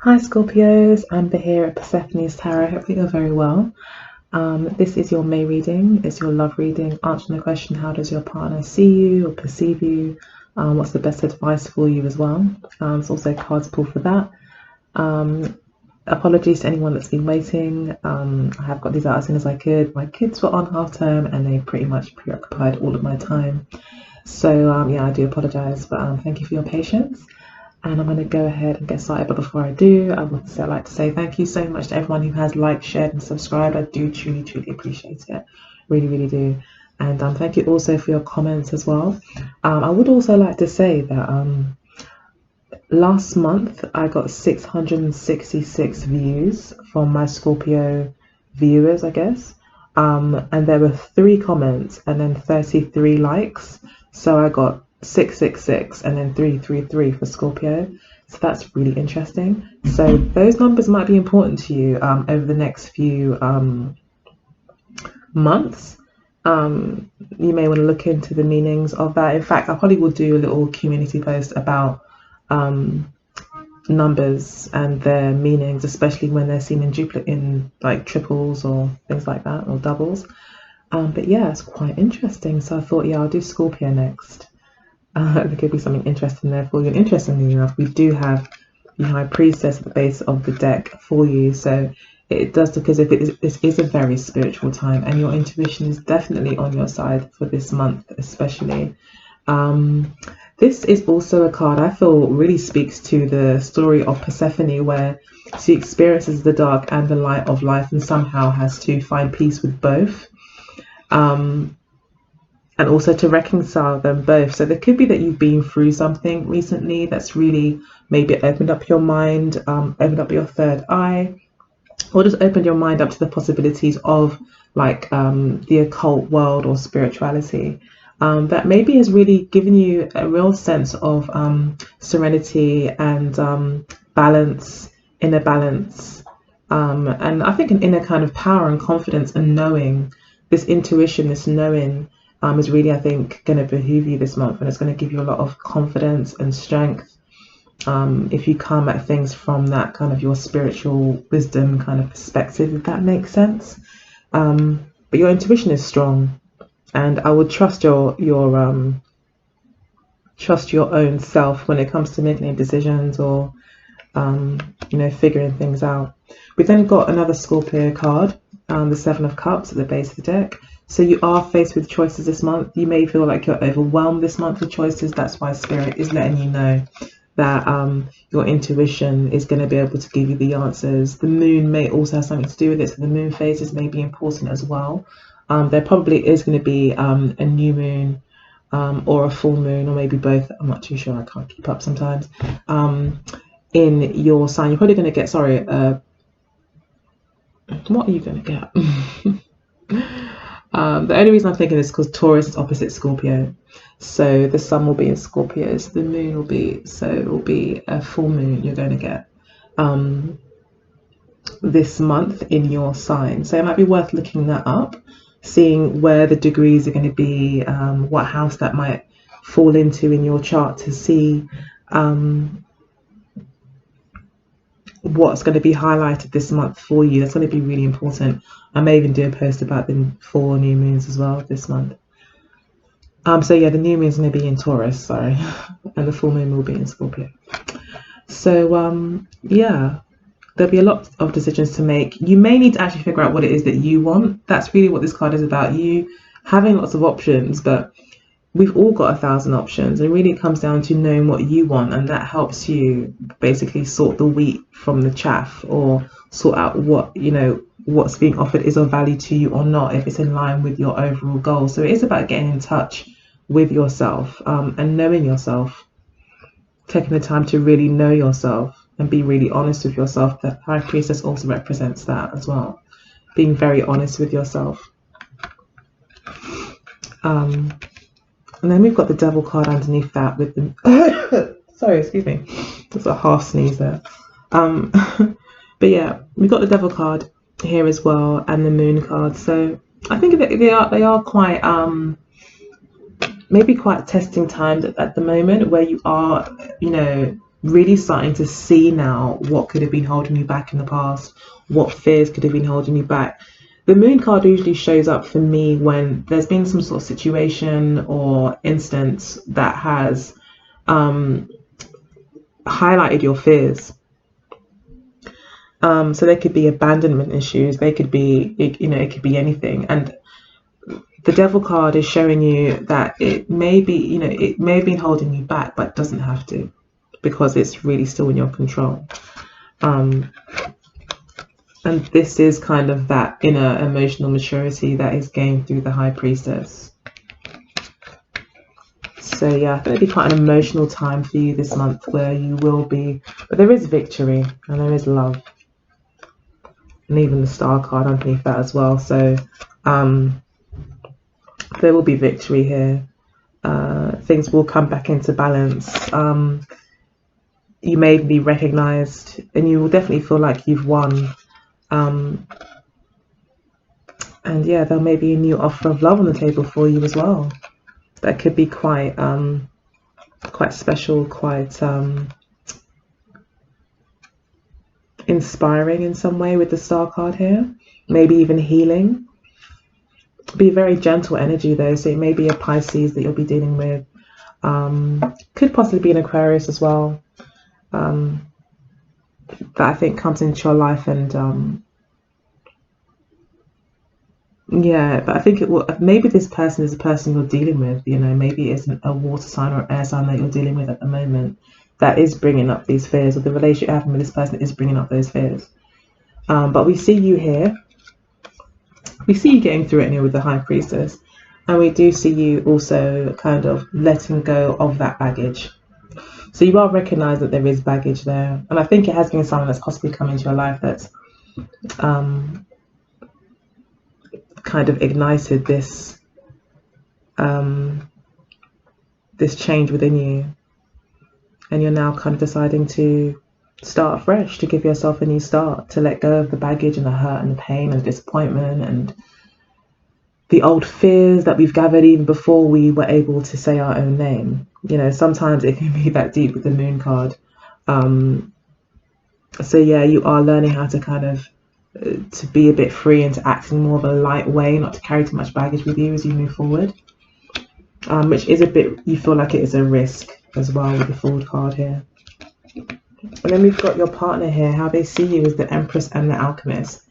Hi Scorpios, Amber here at Persephone's Tarot. Hope that you're very well. This is your May reading, it's your love reading, answering the question, how does your partner see you or perceive you? What's the best advice for you as well? It's also cards pull for that. Apologies to anyone that's been waiting. I have got these out as soon as I could. My kids were on half term and they pretty much preoccupied all of my time. So yeah, I do apologize, but thank you for your patience. And I'm going to go ahead and get started. But before I do, I'd like to say thank you so much to everyone who has liked, shared, and subscribed. I do truly, truly appreciate it. Really, really do. And thank you also for your comments as well. I would also like to say that last month I got 666 views from my Scorpio viewers, I guess. And there were 3 comments and then 33 likes. So I got 666 and then 333 for Scorpio. So that's really interesting. So those numbers might be important to you over the next few months. You may want to look into the meanings of that. In fact, I probably will do a little community post about numbers and their meanings, especially when they're seen in like triples or things like that, or doubles. But yeah, it's quite interesting. So I thought, yeah, I'll do Scorpio next. There could be something interesting there for you. And interestingly enough, we do have the High Priestess at the base of the deck for you. So it does, because if this is a very spiritual time, and your intuition is definitely on your side for this month, especially. This is also a card I feel really speaks to the story of Persephone, where she experiences the dark and the light of life and somehow has to find peace with both. And also to reconcile them both. So there could be that you've been through something recently that's really maybe opened up your mind, opened up your third eye, or just opened your mind up to the possibilities of like the occult world or spirituality. That maybe has really given you a real sense of serenity and balance, inner balance. And I think an inner kind of power and confidence and knowing, this intuition, this knowing is really, I think, going to behoove you this month, and it's going to give you a lot of confidence and strength if you come at things from that kind of your spiritual wisdom kind of perspective, if that makes sense. But your intuition is strong, and I would trust your own self when it comes to making any decisions or figuring things out. We then got another Scorpio card, the 7 of Cups at the base of the deck. So you are faced with choices this month. You may feel like you're overwhelmed this month with choices. That's why Spirit is letting you know that your intuition is going to be able to give you the answers. The moon may also have something to do with it, so the moon phases may be important as well. There probably is going to be a new moon or a full moon, or maybe both. I'm not too sure. I can't keep up sometimes. In your sign, you're probably going to get, what are you going to get? The only reason I'm thinking this is because Taurus is opposite Scorpio. So the sun will be in Scorpio, so the moon will be, so it will be a full moon you're going to get this month in your sign. So it might be worth looking that up, seeing where the degrees are going to be, what house that might fall into in your chart, to see what's going to be highlighted this month for you. That's going to be really important. I may even do a post about the 4 new moons as well this month. So yeah, the new moon is going to be in Taurus, sorry, and the full moon will be in Scorpio. So yeah, there'll be a lot of decisions to make. You may need to actually figure out what it is that you want. That's really what this card is about. You having lots of options, but we've all got 1,000 options. It really comes down to knowing what you want, and that helps you basically sort the wheat from the chaff, or sort out what, what's being offered is of value to you or not, if it's in line with your overall goals. So it is about getting in touch with yourself and knowing yourself, taking the time to really know yourself and be really honest with yourself. The High Priestess also represents that as well, being very honest with yourself. And then we've got the Devil card underneath that with the sorry, excuse me, that's a half sneeze there. But yeah, we've got the Devil card here as well, and the Moon card. So I think that they are quite maybe quite testing times at the moment, where you are really starting to see now what could have been holding you back in the past, what fears could have been holding you back. The moon card usually shows up for me when there's been some sort of situation or instance that has highlighted your fears. So there could be abandonment issues. They could be, it could be anything. And the Devil card is showing you that it may be, it may have been holding you back, but it doesn't have to, because it's really still in your control. And this is kind of that inner emotional maturity that is gained through the High Priestess. So yeah, I think it'll be quite an emotional time for you this month, where you will be, but there is victory and there is love. And even the Star card underneath that as well. So there will be victory here. Things will come back into balance. You may be recognized, and you will definitely feel like you've won. And yeah, there may be a new offer of love on the table for you as well. That could be quite special, quite inspiring in some way with the Star card here. Maybe even healing. Be very gentle energy though, so it may be a Pisces that you'll be dealing with. Could possibly be an Aquarius as well. That I think comes into your life, and yeah, but I think it will. Maybe this person is a person you're dealing with. Maybe it isn't a water sign or air sign that you're dealing with at the moment that is bringing up these fears, or the relationship you're having with this person is bringing up those fears. But we see you here. We see you getting through it anyway with the High Priestess, and we do see you also kind of letting go of that baggage. So you are recognized that there is baggage there, and I think it has been someone that's possibly come into your life that's kind of ignited this this change within you, and you're now kind of deciding to start afresh, to give yourself a new start, to let go of the baggage and the hurt and the pain and the disappointment and the old fears that we've gathered even before we were able to say our own name. Sometimes it can be that deep with the moon card. So yeah, you are learning how to kind of to be a bit free and to act in more of a light way, not to carry too much baggage with you as you move forward, which is a bit, you feel like it is a risk as well with the Forward card here. And then we've got your partner here, how they see you as the Empress and the Alchemist.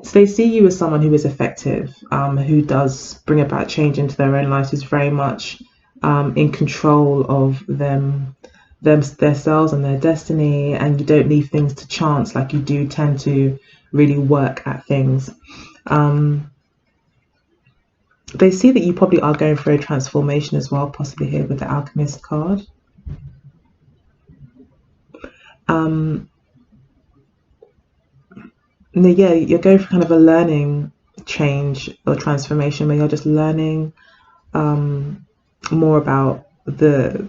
So they see you as someone who is effective, who does bring about change into their own lives, who's very much in control of themselves and their destiny, and you don't leave things to chance like you do tend to really work at things. They see that you probably are going through a transformation as well, possibly here with the Alchemist card. Yeah, you're going through kind of a learning change or transformation where you're just learning more about the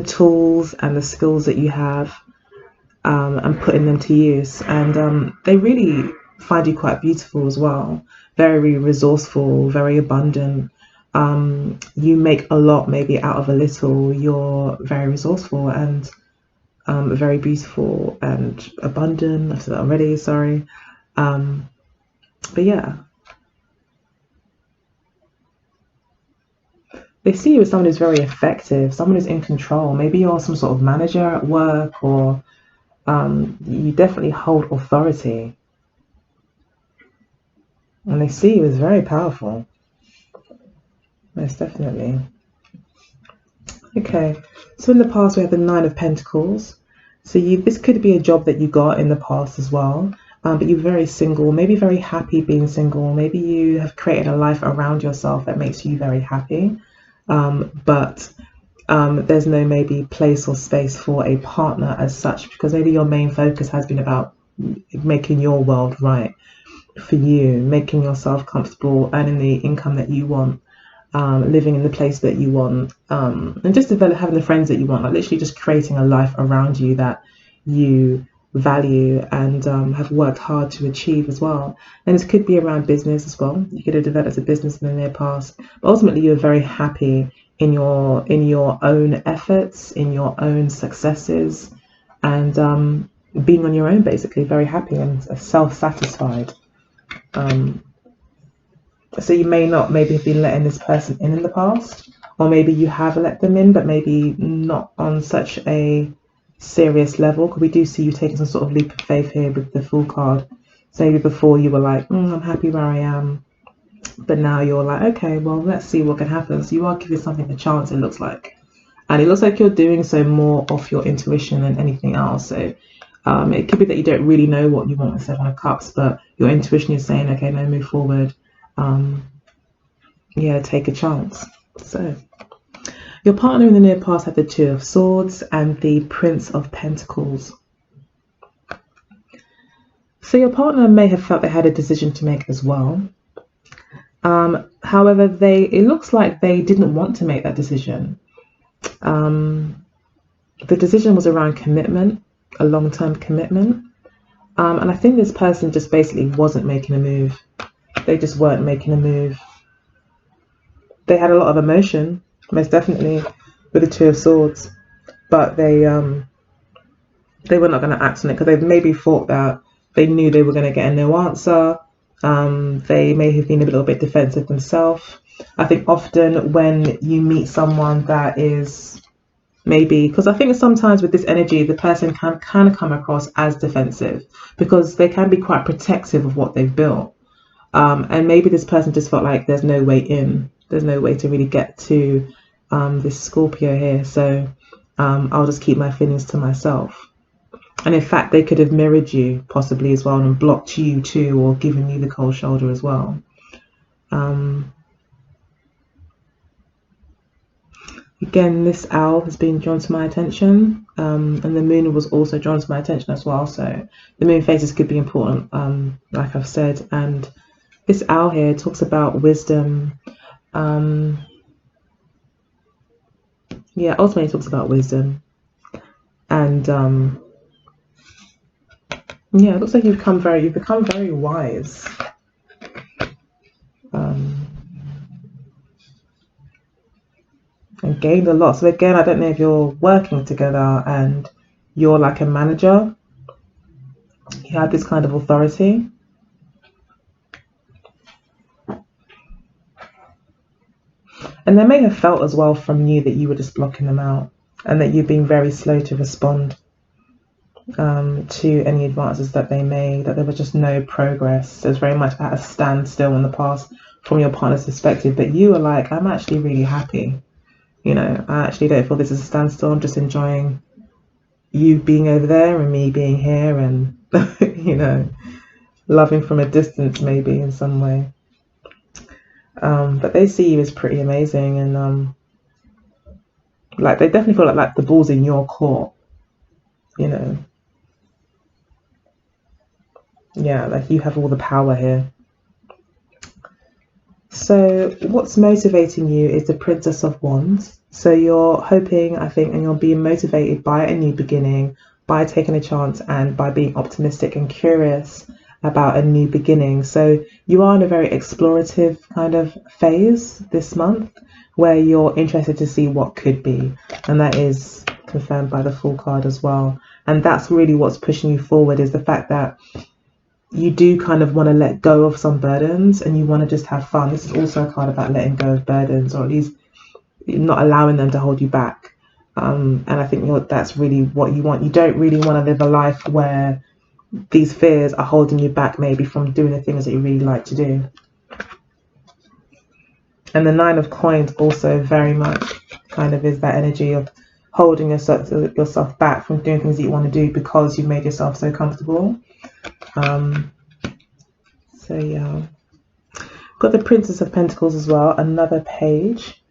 tools and the skills that you have, and putting them to use. And they really find you quite beautiful as well, very resourceful, very abundant. You make a lot maybe out of a little. You're very resourceful and very beautiful and abundant. I've said that already, sorry. But yeah, they see you as someone who's very effective, someone who's in control. Maybe you're some sort of manager at work, or you definitely hold authority. And they see you as very powerful. Most definitely. Okay, so in the past we have the Nine of Pentacles. So this could be a job that you got in the past as well, but you're very single, maybe very happy being single. Maybe you have created a life around yourself that makes you very happy, but there's no maybe place or space for a partner as such, because maybe your main focus has been about making your world right for you, making yourself comfortable, earning the income that you want, living in the place that you want, and just having the friends that you want, like literally just creating a life around you that you value and have worked hard to achieve as well. And this could be around business as well. You could have developed a business in the near past, but ultimately you're very happy in your own efforts, in your own successes, and being on your own, basically very happy and self-satisfied. So you may not maybe have been letting this person in the past, or maybe you have let them in, but maybe not on such a serious level, because we do see you taking some sort of leap of faith here with the Fool card. So maybe before you were like, I'm happy where I am, but now you're like, okay, well, let's see what can happen. So you are giving something a chance, it looks like. And it looks like you're doing so more off your intuition than anything else. So it could be that you don't really know what you want with Seven of Cups, but your intuition is saying, okay, no, move forward. Yeah, take a chance. So your partner in the near past had the Two of Swords and the Prince of Pentacles. So your partner may have felt they had a decision to make as well. However, it looks like they didn't want to make that decision. The decision was around commitment, a long-term commitment. And I think this person just basically wasn't making a move. They just weren't making a move. They had a lot of emotion, most definitely, with the Two of Swords, but they were not going to act on it because they maybe thought that they knew they were going to get a no answer. They may have been a little bit defensive themselves. I think often when you meet someone that is maybe, because I think sometimes with this energy, the person can kind of come across as defensive because they can be quite protective of what they've built. And maybe this person just felt like there's no way in. There's no way to really get to this Scorpio here. So I'll just keep my feelings to myself. And in fact, they could have mirrored you possibly as well and blocked you too, or given you the cold shoulder as well. Again, this owl has been drawn to my attention, and the moon was also drawn to my attention as well. So the moon phases could be important, like I've said. And this owl here talks about wisdom. Yeah, ultimately it talks about wisdom. And yeah, it looks like you've become very wise. And gained a lot. So again, I don't know if you're working together and you're like a manager. You have this kind of authority. And they may have felt as well from you that you were just blocking them out and that you've been very slow to respond to any advances that they made, that there was just no progress. There's very much at a standstill in the past from your partner's perspective, but you were like, I'm actually really happy. You know, I actually don't feel this is a standstill. I'm just enjoying you being over there and me being here and, you know, loving from a distance maybe in some way. But they see you as pretty amazing, and like they definitely feel like the ball's in your court, you know. Yeah, like you have all the power here. So what's motivating you is the Princess of Wands. So you're hoping, I think, and you're being motivated by a new beginning, by taking a chance, and by being optimistic and curious about a new beginning. So you are in a very explorative kind of phase this month where you're interested to see what could be, and that is confirmed by the Fool card as well. And that's really what's pushing you forward, is the fact that you do kind of want to let go of some burdens and you want to just have fun. This is also a card about letting go of burdens, or at least not allowing them to hold you back. And I think that's really what you want. You don't really want to live a life where these fears are holding you back maybe from doing the things that you really like to do. And the Nine of Coins also very much kind of is that energy of holding yourself back from doing things that you want to do because you've made yourself so comfortable. So yeah, got the Princess of Pentacles as well, another page.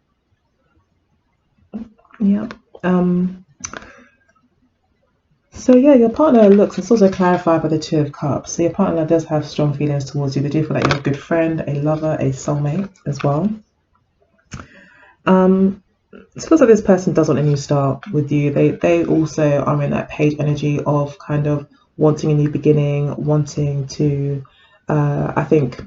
Yeah. So yeah, your partner looks, it's also clarified by the Two of Cups. So your partner does have strong feelings towards you. They do feel like you're a good friend, a lover, a soulmate as well. It feels like this person does want a new start with you. They also are in that page energy of kind of wanting a new beginning, wanting to, I think,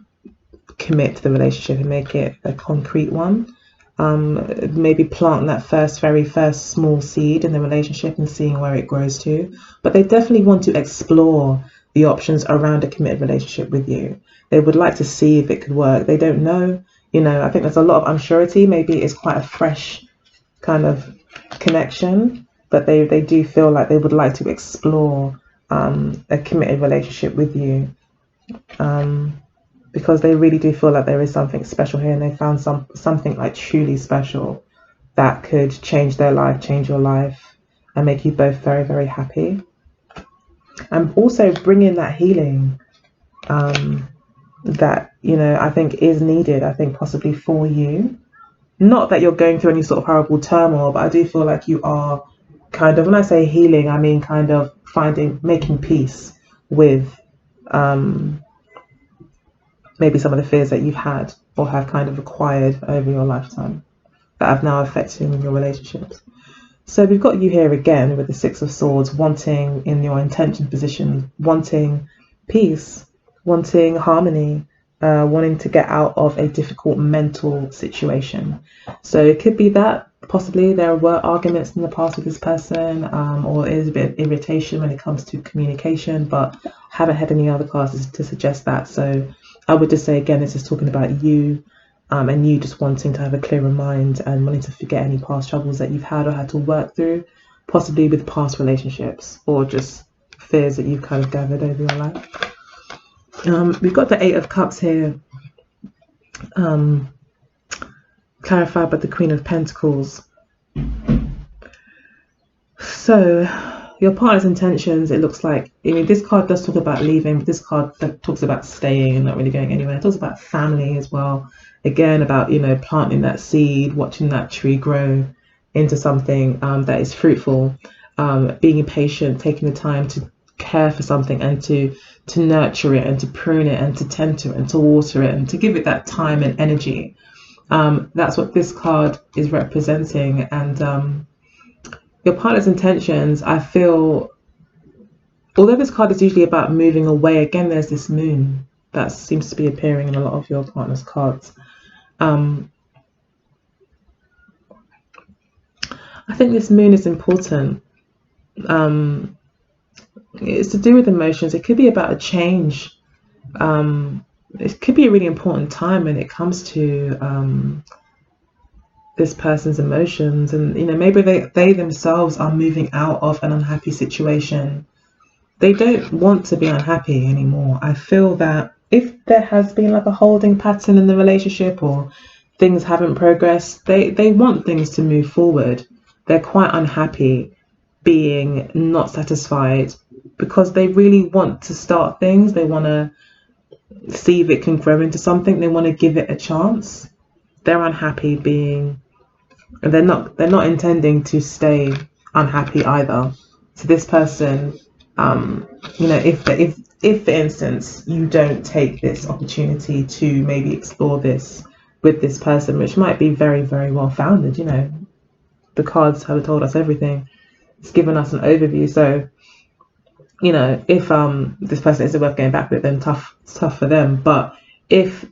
commit to the relationship and make it a concrete one. maybe planting that very first small seed in the relationship and seeing where it grows to. But they definitely want to explore the options around a committed relationship with you. They would like to see if it could work. They don't know. I think there's a lot of unsurety. Maybe it's quite a fresh kind of connection, but they do feel like they would like to explore a committed relationship with you. Because they really do feel like there is something special here, and they found something like truly special that could change their life, change your life, and make you both very, very happy. And also bring in that healing that, I think is needed, I think possibly for you. Not that you're going through any sort of horrible turmoil, but I do feel like you are kind of, when I say healing, I mean kind of making peace with maybe some of the fears that you've had or have kind of acquired over your lifetime that have now affected your relationships. So we've got you here again with the Six of Swords, wanting in your intention position, wanting peace, wanting harmony, wanting to get out of a difficult mental situation. So it could be that possibly there were arguments in the past with this person, or is a bit of irritation when it comes to communication, but haven't had any other classes to suggest that. So I would just say again, this is talking about you, and you just wanting to have a clearer mind and wanting to forget any past troubles that you've had or had to work through, possibly with past relationships or just fears that you've kind of gathered over your life. We've got the Eight of Cups here, clarified by the Queen of Pentacles. So your partner's intentions, it looks like, this card does talk about leaving, but this card that talks about staying and not really going anywhere. It talks about family as well. Again, about, planting that seed, watching that tree grow into something that is fruitful, being patient, taking the time to care for something and to nurture it and to prune it and to tend to it and to water it and to give it that time and energy. That's what this card is representing. And your partner's intentions, I feel, although this card is usually about moving away, again, there's this moon that seems to be appearing in a lot of your partner's cards. I think this moon is important. It's to do with emotions. It could be about a change. It could be a really important time when it comes to this person's emotions, and maybe they themselves are moving out of an unhappy situation. They don't want to be unhappy anymore. I feel that if there has been like a holding pattern in the relationship or things haven't progressed, they want things to move forward. They're quite unhappy being not satisfied because they really want to start things. They want to see if it can grow into something. They want to give it a chance. They're unhappy being, and they're not intending to stay unhappy either. So this person, if for instance you don't take this opportunity to maybe explore this with this person, which might be very, very well founded, the cards have told us everything. It's given us an overview. So, if this person isn't worth going back with, then tough for them. But if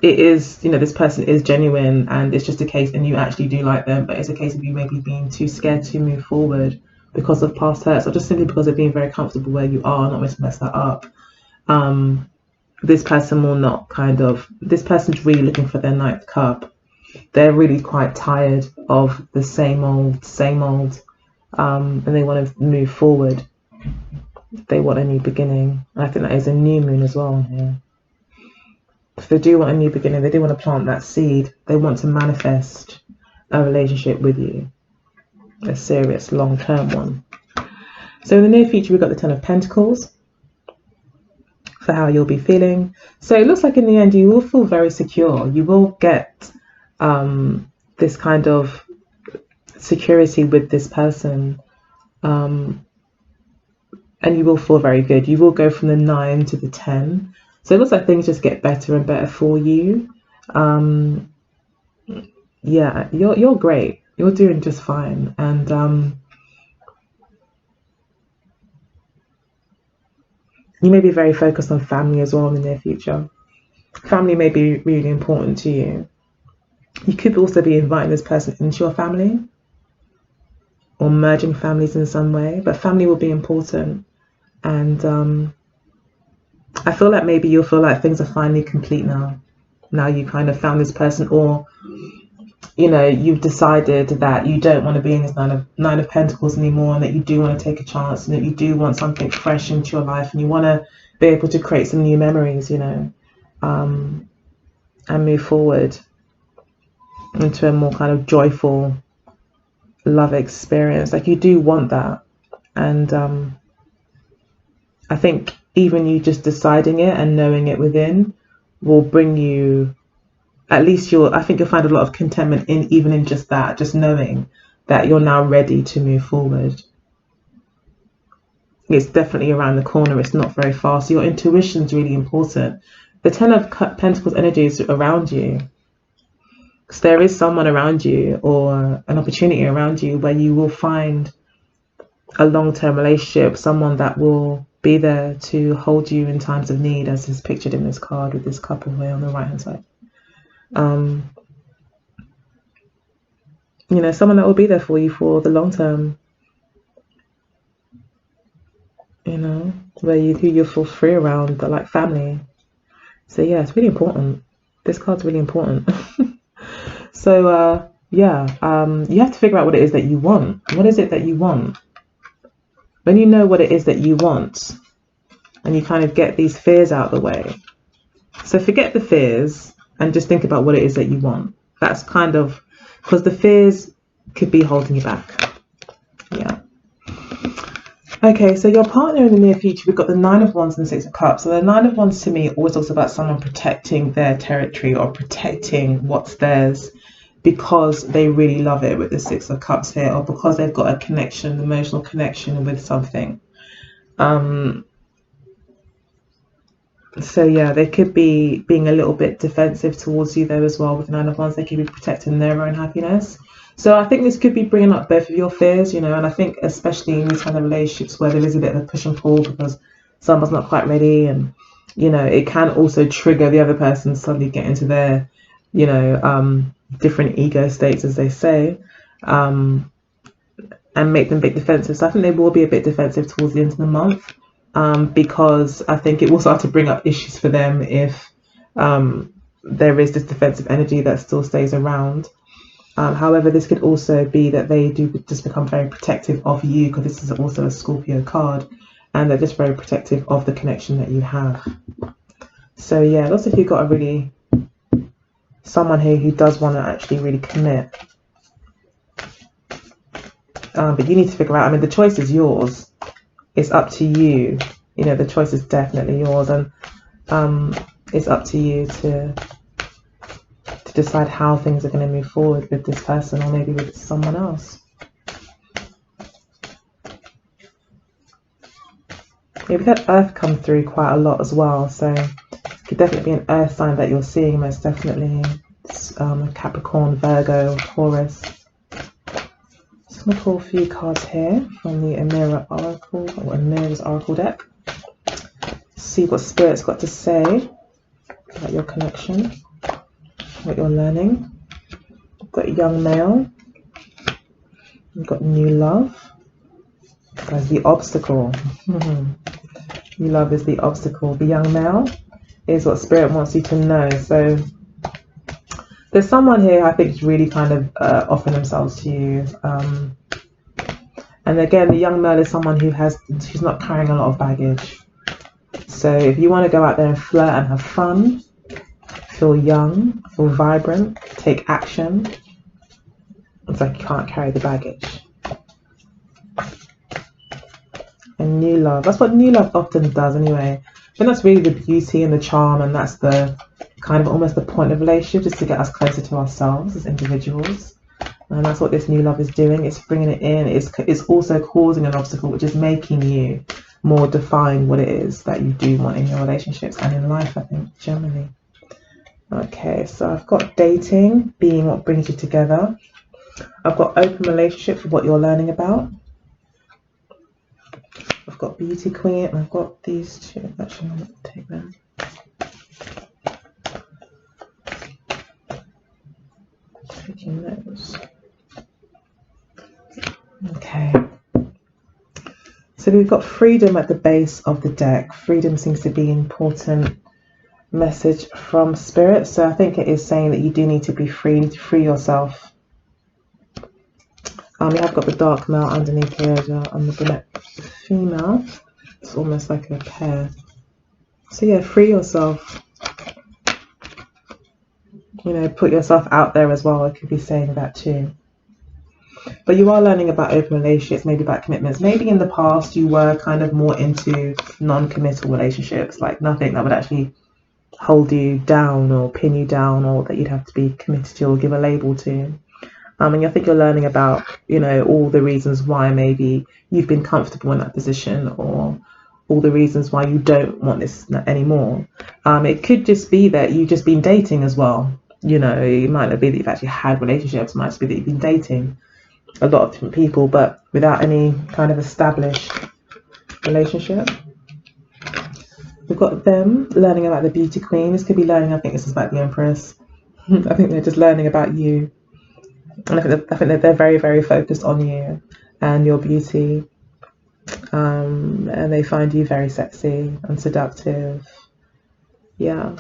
it is, this person is genuine and it's just a case, and you actually do like them, but it's a case of you maybe being too scared to move forward because of past hurts, or just simply because of being very comfortable where you are, not wanting to mess that up. This person will not this person's really looking for their ninth cup. They're really quite tired of the same old, and they want to move forward. They want a new beginning. And I think that is a new moon as well here. If they do want a new beginning, they do want to plant that seed. They want to manifest a relationship with you, a serious long-term one. So in the near future, we've got the Ten of Pentacles for how you'll be feeling. So it looks like in the end, you will feel very secure. You will get this kind of security with this person, and you will feel very good. You will go from the 9 to the 10. So it looks like things just get better and better for you. Yeah, you're great. You're doing just fine. And you may be very focused on family as well in the near future. Family may be really important to you. You could also be inviting this person into your family or merging families in some way, but family will be important. And I feel like maybe you'll feel like things are finally complete now. Now you kind of found this person, or you've decided that you don't want to be in this nine of pentacles anymore, and that you do want to take a chance, and that you do want something fresh into your life, and you want to be able to create some new memories, and move forward into a more kind of joyful love experience. Like, you do want that. And I think even you just deciding it and knowing it within will bring you, at least I think you'll find a lot of contentment even in just that, just knowing that you're now ready to move forward. It's definitely around the corner. It's not very far. So your intuition is really important. The Ten of Pentacles energy is around you. Because there is someone around you, or an opportunity around you, where you will find a long-term relationship, someone that will be there to hold you in times of need, as is pictured in this card with this couple here on the right hand side. Someone that will be there for you for the long term, who you feel free around, but like family. So yeah, it's really important. This card's really important. So you have to figure out what it is that you want. What is it that you want? When you know what it is that you want, and you kind of get these fears out of the way. So forget the fears and just think about what it is that you want. That's kind of, because the fears could be holding you back. Yeah. Okay, so your partner in the near future, we've got the Nine of Wands and the Six of Cups. So the Nine of Wands to me always talks about someone protecting their territory or protecting what's theirs, because they really love it, with the Six of Cups here, or because they've got a connection, emotional connection with something. So yeah, they could be being a little bit defensive towards you though as well. With the Nine of Wands, they could be protecting their own happiness. So I think this could be bringing up both of your fears, and I think especially in these kind of relationships where there is a bit of a push and pull because someone's not quite ready, and it can also trigger the other person to suddenly get into their different ego states, as they say, and make them a bit defensive. So I think they will be a bit defensive towards the end of the month, because I think it will start to bring up issues for them if there is this defensive energy that still stays around. However, this could also be that they do just become very protective of you, because this is also a Scorpio card, and they're just very protective of the connection that you have. So yeah, lots of you got someone here who does want to actually really commit. But you need to figure out, the choice is yours. It's up to you. The choice is definitely yours, and it's up to you to decide how things are going to move forward with this person, or maybe with someone else. Maybe that Earth come through quite a lot as well, so it could definitely be an Earth sign that you're seeing, most definitely. Capricorn, Virgo, Taurus. Just going to pull a few cards here from the Amira Oracle, or Amira's Oracle deck. See what Spirit's got to say about your connection, what you're learning. You've got a young male. You've got new love. As the obstacle. New love is the obstacle. The young male is what Spirit wants you to know. So there's someone here I think is really kind of offering themselves to you. And again, the young male is someone who's not carrying a lot of baggage. So if you want to go out there and flirt and have fun, feel young, feel vibrant, take action, it's like you can't carry the baggage. And new love, that's what new love often does anyway. I think that's really the beauty and the charm, and that's the kind of almost the point of relationship, is to get us closer to ourselves as individuals. And that's what this new love is doing. It's bringing it in. It's also causing an obstacle, which is making you more define what it is that you do want in your relationships and in life, I think, generally. Okay, so I've got dating being what brings you together. I've got open relationships with what you're learning about. I've got Beauty Queen, and I've got these two. Actually, I'm going to take them. nose. Okay. So we've got freedom at the base of the deck. Freedom seems to be an important message from Spirit. So I think it is saying that you do need to be free, you need to free yourself. We have got the dark male underneath here as well, and the female. It's almost like a pair. So yeah, free yourself. You know, put yourself out there as well. I could be saying that too. But you are learning about open relationships, maybe about commitments. Maybe in the past you were kind of more into non-committal relationships, like nothing that would actually hold you down or pin you down, or that you'd have to be committed to or give a label to. And I think you're learning about, you know, all the reasons why maybe you've been comfortable in that position, or all the reasons why you don't want this anymore. It could just be that you've just been dating as well. You know, it might not be that you've actually had relationships. It might just be that you've been dating a lot of different people, but without any kind of established relationship. We've got them learning about the beauty queen. This could be learning, I think this is about the Empress. I think they're just learning about you. And I think that they're very, very focused on you and your beauty. And they find you very sexy and seductive. Yeah.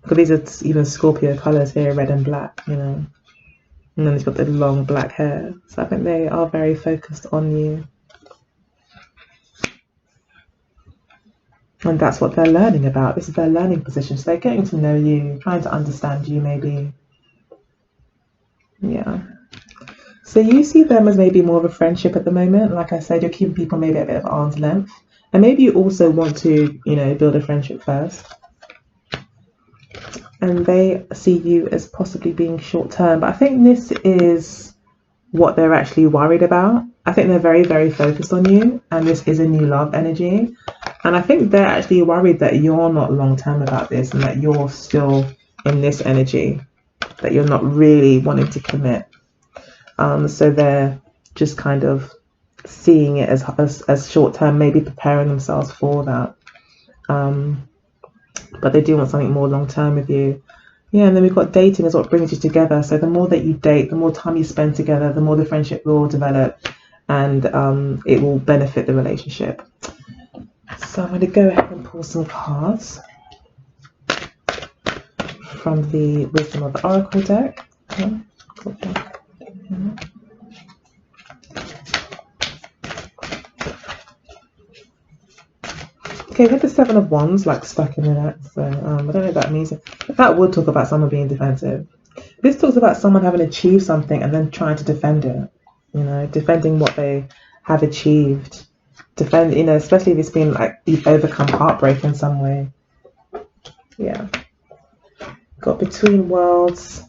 Because these are even Scorpio colours here, red and black, you know. And then he's got the long black hair. So I think they are very focused on you. And that's what they're learning about. This is their learning position. So they're getting to know you, trying to understand you maybe. Yeah. So you see them as maybe more of a friendship at the moment. Like I said, you're keeping people maybe a bit of arm's length. And maybe you also want to, you know, build a friendship first. And they see you as possibly being short term. But I think this is what they're actually worried about. I think they're very, very focused on you. And this is a new love energy. And I think they're actually worried that you're not long term about this, and that you're still in this energy, that you're not really wanting to commit. So they're just kind of seeing it as short term, maybe preparing themselves for that. But they do want something more long term with you. Yeah, and then we've got dating is what brings you together. So the more that you date, the more time you spend together, the more the friendship will develop, and it will benefit the relationship. So I'm going to go ahead and pull some cards from the Wisdom of the Oracle deck. Okay, we have the Seven of Wands like stuck in the neck, so I don't know what that means. That would talk about someone being defensive. This talks about someone having achieved something and then trying to defend it. You know, defending what they have achieved. Defend, you know, especially if it's been like you've overcome heartbreak in some way. Yeah. Got Between Worlds.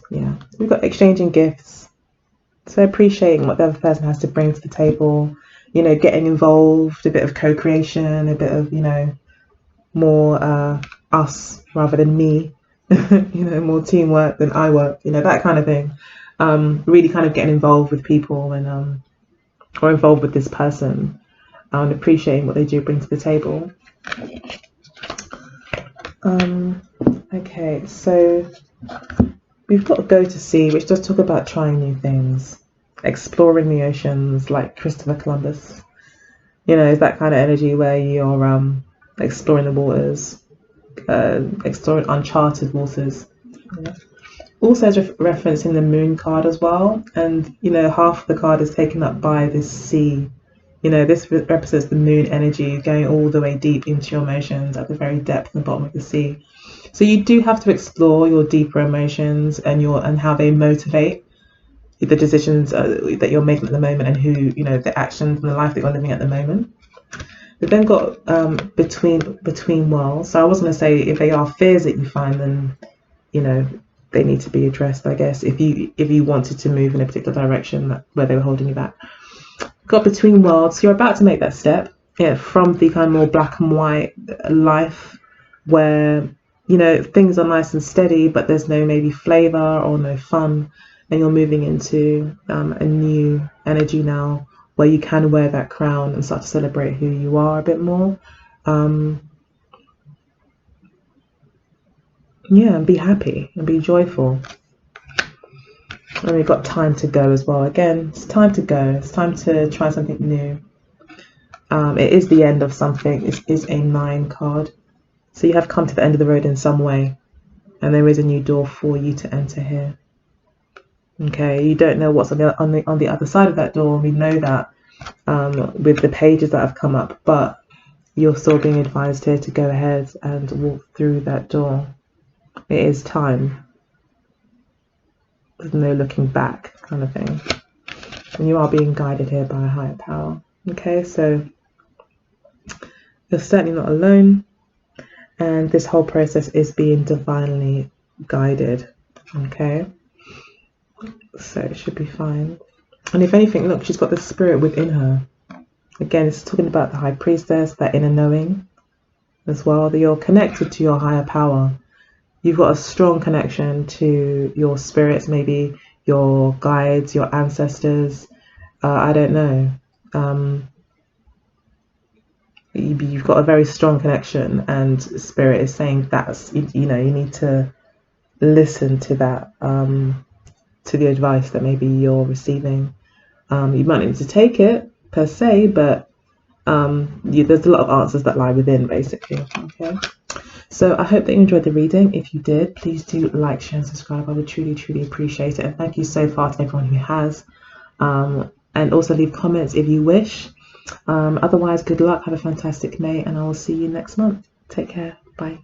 Yeah. We've got exchanging gifts. So appreciating what the other person has to bring to the table, you know, getting involved, a bit of co-creation, a bit of, you know, more us rather than me, you know, more teamwork than I work, you know, that kind of thing. Really kind of getting involved with people and or involved with this person and appreciating what they do bring to the table. Okay, so we've got Go to Sea, which does talk about trying new things, exploring the oceans like Christopher Columbus. You know, it's that kind of energy where you're exploring the waters, exploring uncharted waters. Yeah. Also has reference in the Moon card as well, and you know, half of the card is taken up by this sea. You know, this represents the Moon energy going all the way deep into your emotions at the very depth and bottom of the sea. So you do have to explore your deeper emotions and how they motivate the decisions that you're making at the moment, and who, you know, the actions and the life that you're living at the moment. We've then got between worlds. So I was going to say, if they are fears that you find, then, you know, they need to be addressed, I guess, if you wanted to move in a particular direction where they were holding you back. Got Between Worlds. You're about to make that step, yeah, from the kind of more black and white life where, you know, things are nice and steady, but there's no maybe flavor or no fun, and you're moving into a new energy now where you can wear that crown and start to celebrate who you are a bit more. yeah, and be happy and be joyful. And we've got time to go as well. Again, it's time to go. It's time to try something new. It is the end of something. It is a 9 card. So you have come to the end of the road in some way. And there is a new door for you to enter here. Okay, you don't know what's on the other side of that door. We know that with the pages that have come up. But you're still being advised here to go ahead and walk through that door. It is time. There's no looking back kind of thing. And you are being guided here by a higher power. Okay, so you're certainly not alone. And this whole process is being divinely guided. Okay, so it should be fine. And if anything, look, she's got the spirit within her. Again, it's talking about the high priestess, that inner knowing as well, that you're connected to your higher power. You've got a strong connection to your spirits, maybe your guides, your ancestors. I don't know. You've got a very strong connection, and spirit is saying that's, you know, you need to listen to that, to the advice that maybe you're receiving. You might need to take it per se, but there's a lot of answers that lie within, basically. Okay, so I hope that you enjoyed the reading. If you did, please do like, share, and subscribe. I would truly appreciate it, and thank you so far to everyone who has. And also leave comments if you wish. Otherwise, good luck, have a fantastic May, and I will see you next month. Take care. Bye.